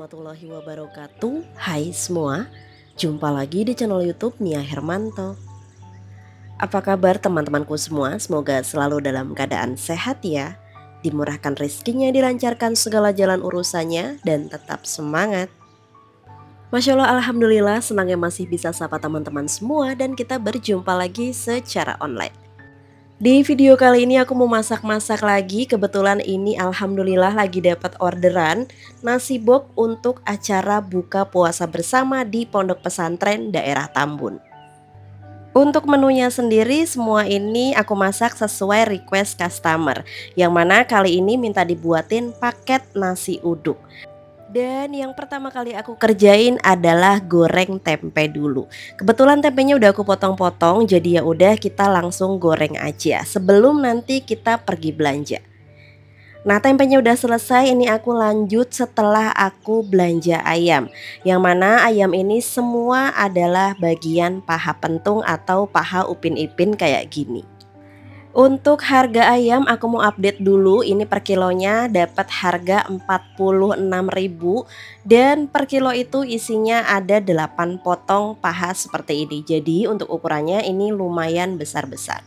warahmatullahi wabarakatuh. Hai semua, jumpa lagi di channel YouTube Mia Hermanto. Apa kabar teman-temanku semua? Semoga selalu dalam keadaan sehat ya. Dimurahkan rezekinya, dilancarkan segala jalan urusannya, dan tetap semangat. Masya Allah, Alhamdulillah senangnya masih bisa sapa teman-teman semua dan kita berjumpa lagi secara online. Di video kali ini aku mau masak-masak lagi. Kebetulan ini alhamdulillah lagi dapat orderan nasi bok untuk acara buka puasa bersama di Pondok Pesantren daerah Tambun. Untuk menunya sendiri semua ini aku masak sesuai request customer, yang mana kali ini minta dibuatin paket nasi uduk. Dan yang pertama kali aku kerjain adalah goreng tempe dulu. Kebetulan tempenya udah aku potong-potong, jadi ya udah kita langsung goreng aja sebelum nanti kita pergi belanja. Nah, tempenya udah selesai, ini aku lanjut setelah aku belanja ayam. Yang mana ayam ini semua adalah bagian paha pentung atau paha upin ipin kayak gini. Untuk harga ayam aku mau update dulu, ini per kilonya dapat harga 46.000 dan per kilo itu isinya ada 8 potong paha seperti ini. Jadi untuk ukurannya ini lumayan besar-besar.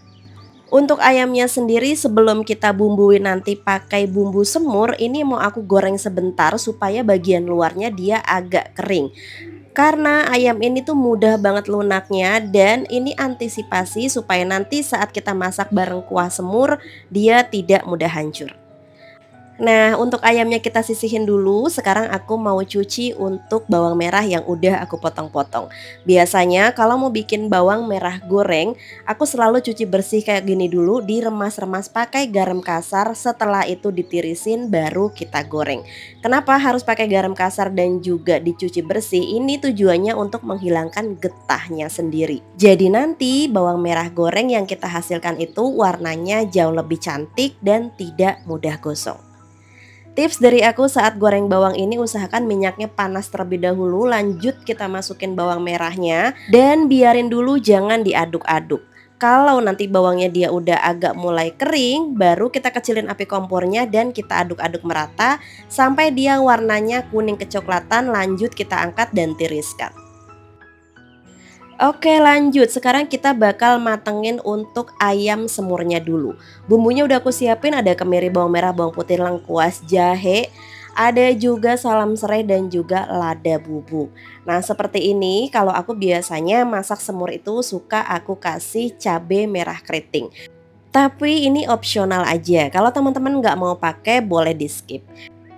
Untuk ayamnya sendiri sebelum kita bumbuin nanti pakai bumbu semur, ini mau aku goreng sebentar supaya bagian luarnya dia agak kering. Karena ayam ini tuh mudah banget lunaknya dan ini antisipasi supaya nanti saat kita masak bareng kuah semur dia tidak mudah hancur. Nah, untuk ayamnya kita sisihin dulu. Sekarang aku mau cuci untuk bawang merah yang udah aku potong-potong. Biasanya kalau mau bikin bawang merah goreng, aku selalu cuci bersih kayak gini dulu, diremas-remas pakai garam kasar. Setelah itu ditirisin baru kita goreng. Kenapa harus pakai garam kasar dan juga dicuci bersih? Ini tujuannya untuk menghilangkan getahnya sendiri. Jadi nanti bawang merah goreng yang kita hasilkan itu warnanya jauh lebih cantik dan tidak mudah gosong. Tips dari aku saat goreng bawang ini, usahakan minyaknya panas terlebih dahulu, lanjut kita masukin bawang merahnya dan biarin dulu, jangan diaduk-aduk. Kalau nanti bawangnya dia udah agak mulai kering, baru kita kecilin api kompornya dan kita aduk-aduk merata sampai dia warnanya kuning kecoklatan, lanjut kita angkat dan tiriskan. Oke, lanjut, sekarang kita bakal matengin untuk ayam semurnya dulu. Bumbunya udah aku siapin, ada kemiri, bawang merah, bawang putih, lengkuas, jahe, ada juga salam serai dan juga lada bubuk. Nah seperti ini, kalau aku biasanya masak semur itu suka aku kasih cabai merah keriting. Tapi ini opsional aja, kalau teman-teman nggak mau pakai boleh di skip.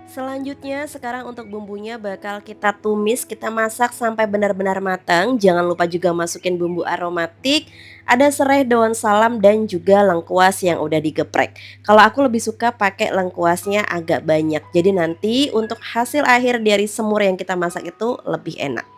Selanjutnya sekarang untuk bumbunya bakal kita tumis, kita masak sampai benar-benar matang. Jangan lupa juga masukin bumbu aromatik, ada serai, daun salam dan juga lengkuas yang udah digeprek. Kalau aku lebih suka pakai lengkuasnya agak banyak. Jadi nanti untuk hasil akhir dari semur yang kita masak itu lebih enak.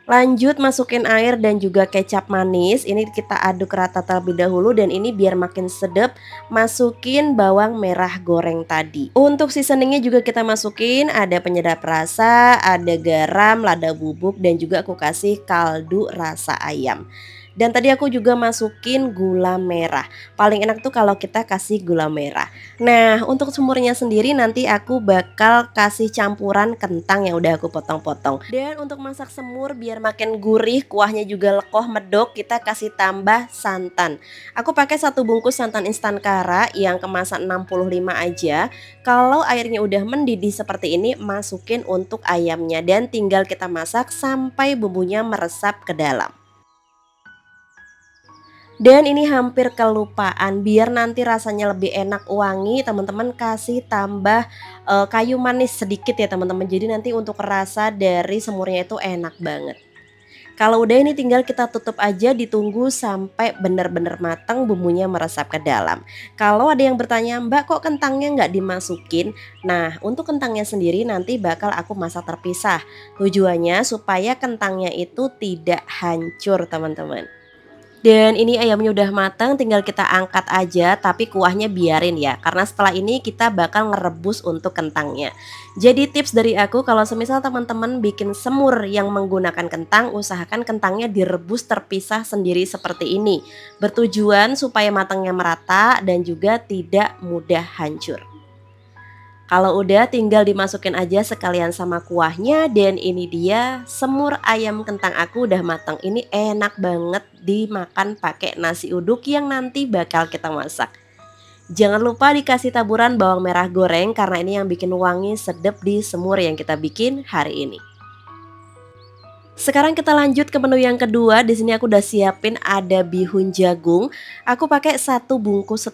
Lanjut masukin air dan juga kecap manis. Ini kita aduk rata terlebih dahulu dan ini biar makin sedap. Masukin bawang merah goreng tadi. Untuk seasoningnya juga kita masukin, ada penyedap rasa, ada garam, lada bubuk dan juga aku kasih kaldu rasa ayam. Dan tadi aku juga masukin gula merah. Paling enak tuh kalau kita kasih gula merah. Nah, untuk semurnya sendiri nanti aku bakal kasih campuran kentang yang udah aku potong-potong. Dan untuk masak semur biar makin gurih, kuahnya juga lekoh medok, kita kasih tambah santan. Aku pakai 1 bungkus santan instan kara yang kemasan 65 aja. Kalau airnya udah mendidih seperti ini, masukin untuk ayamnya dan tinggal kita masak sampai bumbunya meresap ke dalam. Dan ini hampir kelupaan, biar nanti rasanya lebih enak wangi, teman-teman kasih tambah kayu manis sedikit ya teman-teman. Jadi nanti untuk rasa dari semurnya itu enak banget. Kalau udah ini tinggal kita tutup aja, ditunggu sampai benar-benar matang, bumbunya meresap ke dalam. Kalau ada yang bertanya, Mbak kok kentangnya nggak dimasukin? Nah, untuk kentangnya sendiri nanti bakal aku masak terpisah. Tujuannya supaya kentangnya itu tidak hancur teman-teman. Dan ini ayamnya udah matang, tinggal kita angkat aja, tapi kuahnya biarin ya, karena setelah ini kita bakal ngerebus untuk kentangnya. Jadi tips dari aku, kalau semisal teman-teman bikin semur yang menggunakan kentang, usahakan kentangnya direbus terpisah sendiri seperti ini. Bertujuan supaya matangnya merata dan juga tidak mudah hancur. Kalau udah tinggal dimasukin aja sekalian sama kuahnya, dan ini dia semur ayam kentang aku udah matang. Ini enak banget dimakan pakai nasi uduk yang nanti bakal kita masak. Jangan lupa dikasih taburan bawang merah goreng karena ini yang bikin wangi sedap di semur yang kita bikin hari ini. Sekarang kita lanjut ke menu yang kedua. Di sini aku udah siapin ada bihun jagung. Aku pakai 1,5 bungkus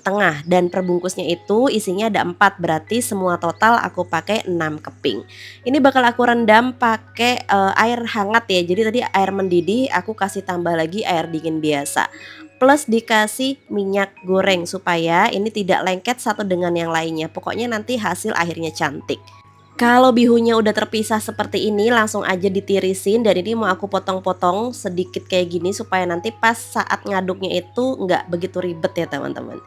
dan per bungkusnya itu isinya ada 4, berarti semua total aku pakai 6 keping. Ini bakal aku rendam pakai air hangat ya. Jadi tadi air mendidih aku kasih tambah lagi air dingin biasa. Plus dikasih minyak goreng supaya ini tidak lengket satu dengan yang lainnya. Pokoknya nanti hasil akhirnya cantik. Kalau bihunnya udah terpisah seperti ini, langsung aja ditirisin, dan ini mau aku potong-potong sedikit kayak gini supaya nanti pas saat ngaduknya itu nggak begitu ribet ya teman-teman.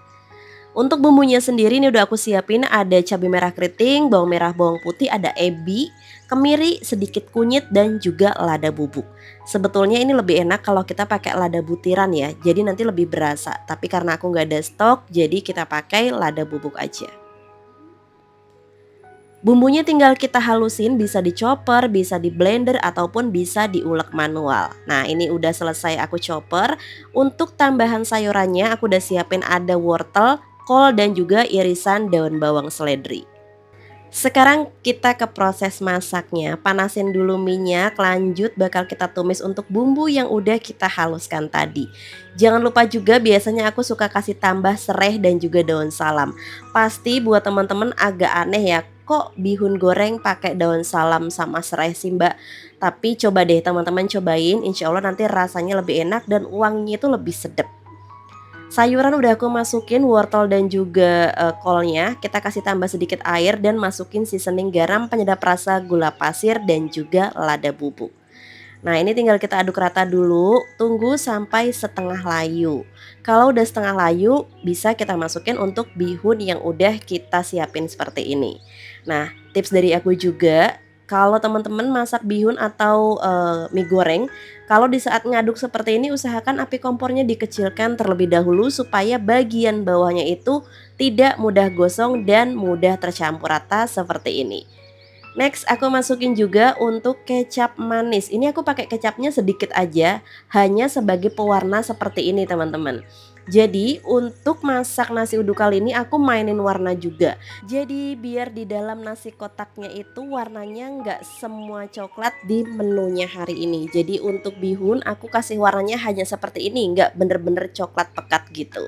Untuk bumbunya sendiri ini udah aku siapin ada cabai merah keriting, bawang merah, bawang putih, ada ebi, kemiri, sedikit kunyit, dan juga lada bubuk. Sebetulnya ini lebih enak kalau kita pakai lada butiran ya, jadi nanti lebih berasa. Tapi karena aku nggak ada stok, jadi kita pakai lada bubuk aja. Bumbunya tinggal kita halusin, bisa di chopper, bisa di blender, ataupun bisa diulek manual. Nah ini udah selesai aku chopper. Untuk tambahan sayurannya aku udah siapin ada wortel, kol, dan juga irisan daun bawang seledri. Sekarang kita ke proses masaknya. Panasin dulu minyak, lanjut bakal kita tumis untuk bumbu yang udah kita haluskan tadi. Jangan lupa juga biasanya aku suka kasih tambah serai dan juga daun salam. Pasti buat teman-teman agak aneh ya, kok bihun goreng pakai daun salam sama serai sih mbak? Tapi coba deh teman-teman cobain, insya Allah nanti rasanya lebih enak dan wanginya itu lebih sedap. Sayuran udah aku masukin wortel dan juga kolnya. Kita kasih tambah sedikit air dan masukin seasoning garam, penyedap rasa, gula pasir, dan juga lada bubuk. Nah ini tinggal kita aduk rata dulu, tunggu sampai setengah layu. Kalau udah setengah layu bisa kita masukin untuk bihun yang udah kita siapin seperti ini. Nah tips dari aku juga, kalau teman-teman masak bihun atau mie goreng, kalau di saat ngaduk seperti ini usahakan api kompornya dikecilkan terlebih dahulu supaya bagian bawahnya itu tidak mudah gosong dan mudah tercampur rata seperti ini. Next aku masukin juga untuk kecap manis. Ini aku pakai kecapnya sedikit aja, hanya sebagai pewarna seperti ini teman-teman. Jadi untuk masak nasi uduk kali ini aku mainin warna juga. Jadi biar di dalam nasi kotaknya itu warnanya nggak semua coklat di menunya hari ini. Jadi untuk bihun aku kasih warnanya hanya seperti ini, nggak bener-bener coklat pekat gitu.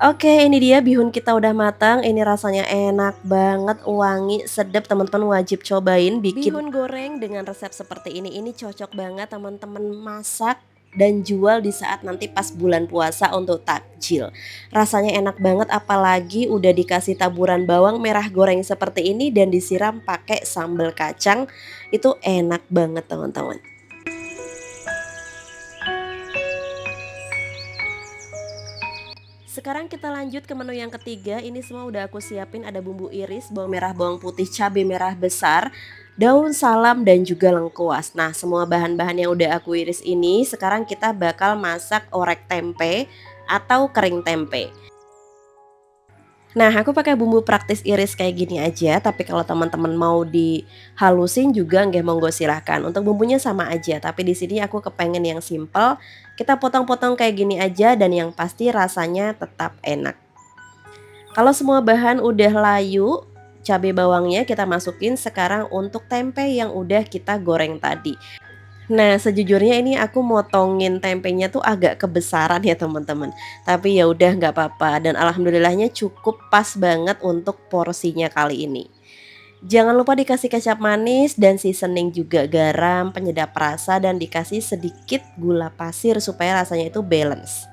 Oke, ini dia bihun kita udah matang. Ini rasanya enak banget, wangi, sedap. Teman-teman wajib cobain bikin bihun goreng dengan resep seperti ini. Ini cocok banget teman-teman masak dan jual di saat nanti pas bulan puasa untuk takjil. Rasanya enak banget apalagi udah dikasih taburan bawang merah goreng seperti ini dan disiram pakai sambal kacang. Itu enak banget teman-teman. Sekarang kita lanjut ke menu yang ketiga. Ini semua udah aku siapin, ada bumbu iris, bawang merah, bawang putih, cabai merah besar, daun salam, dan juga lengkuas. Nah semua bahan-bahan yang udah aku iris ini sekarang kita bakal masak orek tempe atau kering tempe. Nah aku pakai bumbu praktis iris kayak gini aja, tapi kalau teman-teman mau dihalusin juga nggak, monggo silahkan. Untuk bumbunya sama aja, tapi di sini aku kepengen yang simple. Kita potong-potong kayak gini aja dan yang pasti rasanya tetap enak. Kalau semua bahan udah layu, cabai bawangnya kita masukin. Sekarang untuk tempe yang udah kita goreng tadi. Nah, sejujurnya ini aku motongin tempenya tuh agak kebesaran ya teman-teman. Tapi ya udah nggak apa-apa dan alhamdulillahnya cukup pas banget untuk porsinya kali ini. Jangan lupa dikasih kecap manis dan seasoning juga garam, penyedap rasa, dan dikasih sedikit gula pasir supaya rasanya itu balance.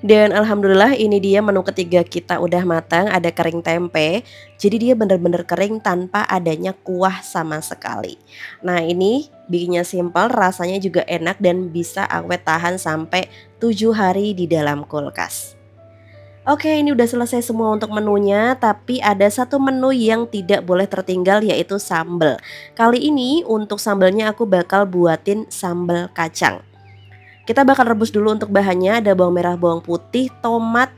Dan alhamdulillah ini dia menu ketiga kita udah matang, ada kering tempe. Jadi dia bener-bener kering tanpa adanya kuah sama sekali. Nah ini bikinnya simple, rasanya juga enak dan bisa awet tahan sampai 7 hari di dalam kulkas. Oke, ini udah selesai semua untuk menunya, tapi ada satu menu yang tidak boleh tertinggal yaitu sambal. Kali ini untuk sambalnya aku bakal buatin sambal kacang. Kita bakal rebus dulu untuk bahannya, ada bawang merah, bawang putih, tomat,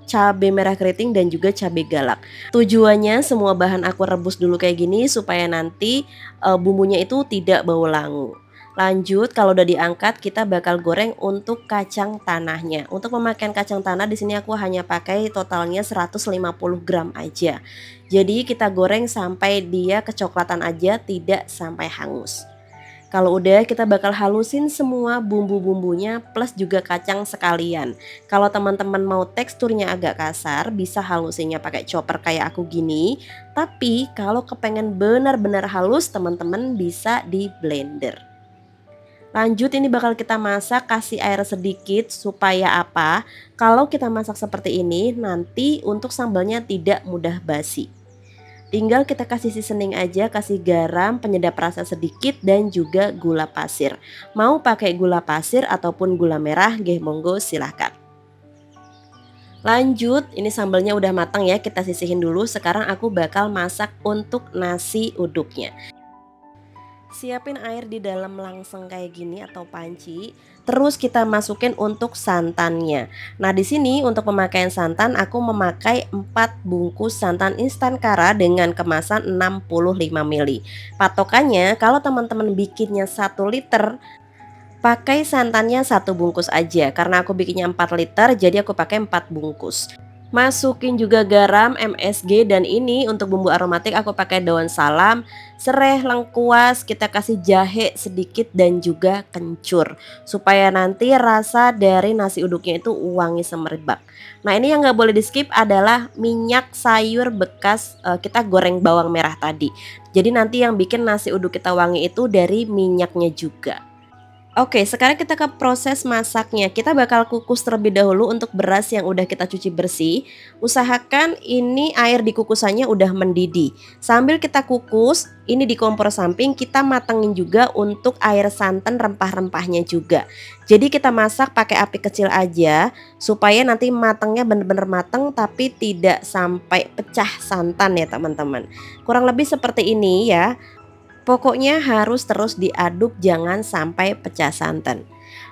cabai merah keriting dan juga cabai galak. Tujuannya semua bahan aku rebus dulu kayak gini supaya nanti bumbunya itu tidak bau langu. Lanjut, kalau udah diangkat kita bakal goreng untuk kacang tanahnya. Untuk pemakaian kacang tanah di sini aku hanya pakai totalnya 150 gram aja. Jadi kita goreng sampai dia kecoklatan aja, tidak sampai hangus. Kalau udah kita bakal halusin semua bumbu-bumbunya plus juga kacang sekalian. Kalau teman-teman mau teksturnya agak kasar bisa halusinnya pakai chopper kayak aku gini. Tapi kalau kepengen benar-benar halus teman-teman bisa di blender. Lanjut ini bakal kita masak, kasih air sedikit supaya apa? Kalau kita masak seperti ini nanti untuk sambalnya tidak mudah basi. Tinggal kita kasih seasoning aja, kasih garam, penyedap rasa sedikit dan juga gula pasir. Mau pakai gula pasir ataupun gula merah, nggih monggo silahkan. Lanjut, ini sambalnya udah matang ya, kita sisihin dulu. Sekarang aku bakal masak untuk nasi uduknya. Siapin air di dalam langseng kayak gini atau panci. Terus kita masukin untuk santannya. Nah, di sini untuk pemakaian santan aku memakai 4 bungkus santan instan kara dengan kemasan 65 ml. Patokannya kalau teman-teman bikinnya 1 liter, pakai santannya 1 bungkus aja. Karena aku bikinnya 4 liter, jadi aku pakai 4 bungkus. Masukin juga garam, MSG, dan ini untuk bumbu aromatik aku pakai daun salam, serai, lengkuas, kita kasih jahe sedikit dan juga kencur supaya nanti rasa dari nasi uduknya itu wangi semerbak. Nah, ini yang nggak boleh di skip adalah minyak sayur bekas kita goreng bawang merah tadi. Jadi nanti yang bikin nasi uduk kita wangi itu dari minyaknya juga. Oke, sekarang kita ke proses masaknya. Kita bakal kukus terlebih dahulu untuk beras yang udah kita cuci bersih. Usahakan ini air di kukusannya udah mendidih. Sambil kita kukus, ini di kompor samping kita matengin juga untuk air santan rempah-rempahnya juga. Jadi kita masak pakai api kecil aja supaya nanti matangnya bener-bener mateng tapi tidak sampai pecah santan ya teman-teman. Kurang lebih seperti ini ya. Pokoknya harus terus diaduk jangan sampai pecah santan.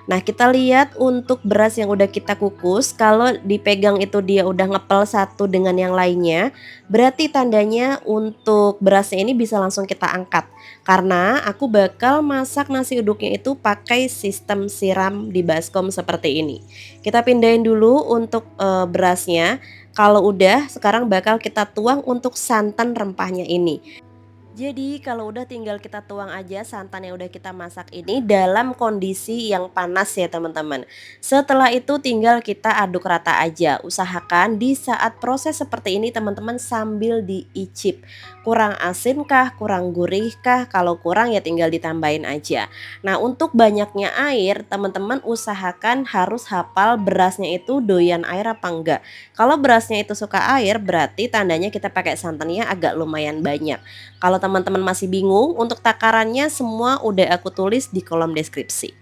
Nah, kita lihat untuk beras yang udah kita kukus, kalau dipegang itu dia udah ngepel satu dengan yang lainnya, berarti tandanya untuk berasnya ini bisa langsung kita angkat. Karena aku bakal masak nasi uduknya itu pakai sistem siram di baskom seperti ini. Kita pindahin dulu untuk berasnya. Kalau udah, sekarang bakal kita tuang untuk santan rempahnya ini. Jadi kalau udah tinggal kita tuang aja santan yang udah kita masak ini dalam kondisi yang panas ya teman-teman. Setelah itu tinggal kita aduk rata aja. Usahakan di saat proses seperti ini teman-teman sambil diicip. Kurang asin kah, kurang gurih kah? Kalau kurang ya tinggal ditambahin aja. Nah, untuk banyaknya air teman-teman usahakan harus hafal berasnya itu doyan air apa enggak. Kalau berasnya itu suka air berarti tandanya kita pakai santannya agak lumayan banyak. Kalau teman-teman masih bingung untuk takarannya semua udah aku tulis di kolom deskripsi.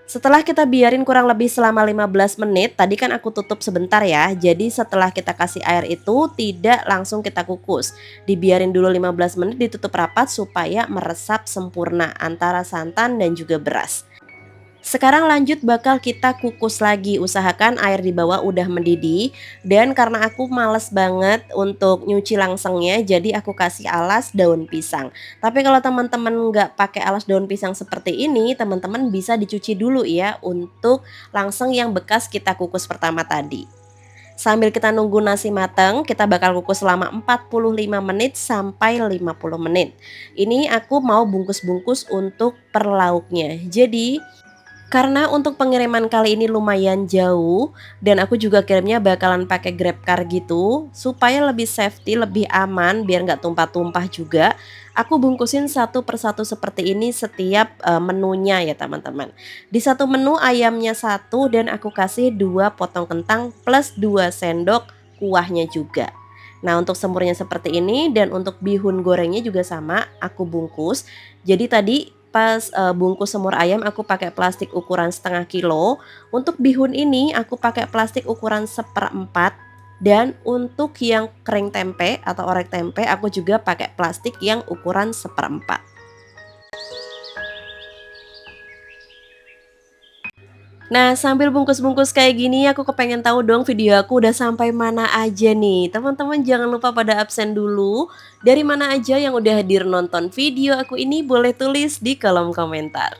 Setelah kita biarin kurang lebih selama 15 menit, tadi kan aku tutup sebentar ya. Jadi setelah kita kasih air itu tidak langsung kita kukus. Dibiarin dulu 15 menit ditutup rapat supaya meresap sempurna antara santan dan juga beras. Sekarang lanjut bakal kita kukus lagi. Usahakan air di bawah udah mendidih. Dan karena aku males banget untuk nyuci langsengnya, jadi aku kasih alas daun pisang. Tapi kalau teman-teman nggak pakai alas daun pisang seperti ini, teman-teman bisa dicuci dulu ya untuk langseng yang bekas kita kukus pertama tadi. Sambil kita nunggu nasi matang, kita bakal kukus selama 45 menit sampai 50 menit. Ini aku mau bungkus-bungkus untuk perlauknya. Jadi karena untuk pengiriman kali ini lumayan jauh dan aku juga kirimnya bakalan pakai GrabCar gitu supaya lebih safety, lebih aman biar nggak tumpah-tumpah juga. Aku bungkusin satu persatu seperti ini setiap menunya ya teman-teman. Di satu menu ayamnya satu dan aku kasih 2 potong kentang plus 2 sendok kuahnya juga. Nah, untuk semurnya seperti ini dan untuk bihun gorengnya juga sama, aku bungkus. Jadi tadi pas bungkus semur ayam aku pakai plastik ukuran setengah kilo. Untuk bihun ini aku pakai plastik ukuran 1/4. Dan untuk yang kering tempe atau orek tempe aku juga pakai plastik yang ukuran 1/4. Nah, sambil bungkus-bungkus kayak gini, aku kepengen tahu dong video aku udah sampai mana aja nih. Teman-teman jangan lupa pada absen dulu. Dari mana aja yang udah hadir nonton video aku ini boleh tulis di kolom komentar.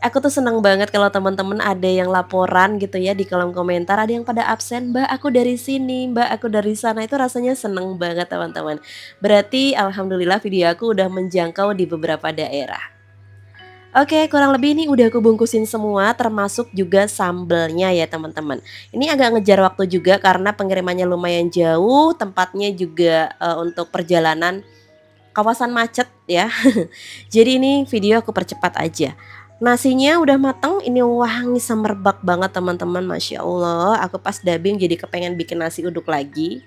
Aku tuh seneng banget kalau teman-teman ada yang laporan gitu ya di kolom komentar, ada yang pada absen, "Mbak, aku dari sini, Mbak, aku dari sana." Itu rasanya seneng banget teman-teman. Berarti alhamdulillah video aku udah menjangkau di beberapa daerah. Oke, kurang lebih ini udah aku bungkusin semua termasuk juga sambelnya ya teman-teman. Ini agak ngejar waktu juga karena pengirimannya lumayan jauh, tempatnya juga, untuk perjalanan kawasan macet ya. Jadi ini video aku percepat aja. Nasinya udah mateng, ini wangi semerbak banget teman-teman, Masya Allah. Aku pas dubbing jadi kepengen bikin nasi uduk lagi.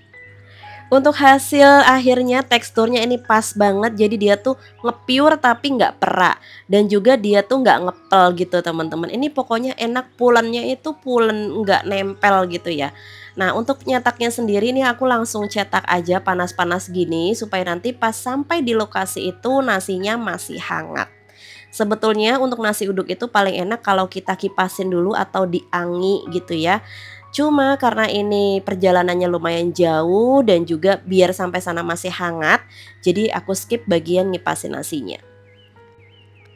Untuk hasil akhirnya teksturnya ini pas banget, jadi dia tuh ngepiur tapi nggak perak, dan juga dia tuh nggak ngepel gitu teman-teman. Ini pokoknya enak, pulennya itu pulen nggak nempel gitu ya. Nah, untuk nyetaknya sendiri nih aku langsung cetak aja panas-panas gini supaya nanti pas sampai di lokasi itu nasinya masih hangat. Sebetulnya untuk nasi uduk itu paling enak kalau kita kipasin dulu atau diangi gitu ya. Cuma karena ini perjalanannya lumayan jauh dan juga biar sampai sana masih hangat, jadi aku skip bagian ngipasin nasinya.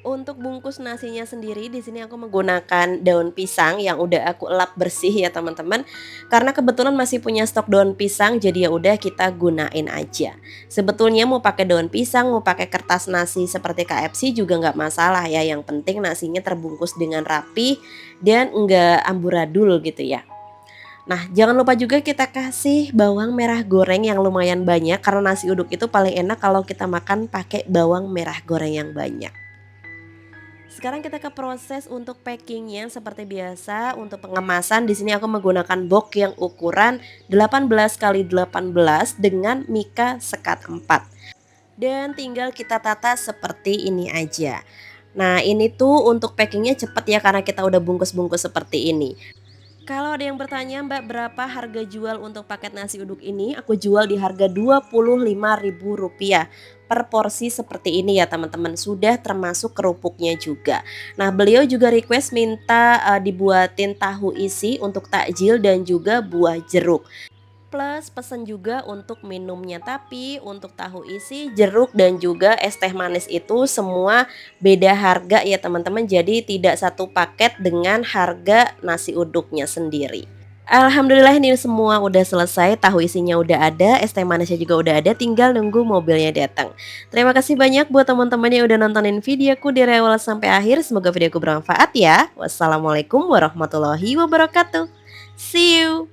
Untuk bungkus nasinya sendiri di sini aku menggunakan daun pisang yang udah aku elap bersih ya teman-teman. Karena kebetulan masih punya stok daun pisang jadi ya udah kita gunain aja. Sebetulnya mau pakai daun pisang, mau pakai kertas nasi seperti KFC juga nggak masalah ya. Yang penting nasinya terbungkus dengan rapi dan nggak amburadul gitu ya. Nah, jangan lupa juga kita kasih bawang merah goreng yang lumayan banyak karena nasi uduk itu paling enak kalau kita makan pakai bawang merah goreng yang banyak. Sekarang kita ke proses untuk packingnya seperti biasa. Untuk pengemasan di sini aku menggunakan box yang ukuran 18 kali 18 dengan mika sekat 4. Dan tinggal kita tata seperti ini aja. Nah, ini tuh untuk packingnya cepet ya karena kita udah bungkus-bungkus seperti ini. Kalau ada yang bertanya, "Mbak, berapa harga jual untuk paket nasi uduk ini?" Aku jual di harga Rp25.000 per porsi seperti ini ya teman-teman, sudah termasuk kerupuknya juga. Nah, beliau juga request minta, dibuatin tahu isi untuk takjil dan juga buah jeruk. Plus pesen juga untuk minumnya, tapi untuk tahu isi, jeruk dan juga es teh manis itu semua beda harga ya teman-teman. Jadi tidak satu paket dengan harga nasi uduknya sendiri. Alhamdulillah ini semua udah selesai, tahu isinya udah ada, es teh manisnya juga udah ada, tinggal nunggu mobilnya datang. Terima kasih banyak buat teman-teman yang udah nontonin videoku dari awal sampai akhir. Semoga videoku bermanfaat ya. Wassalamualaikum warahmatullahi wabarakatuh. See you.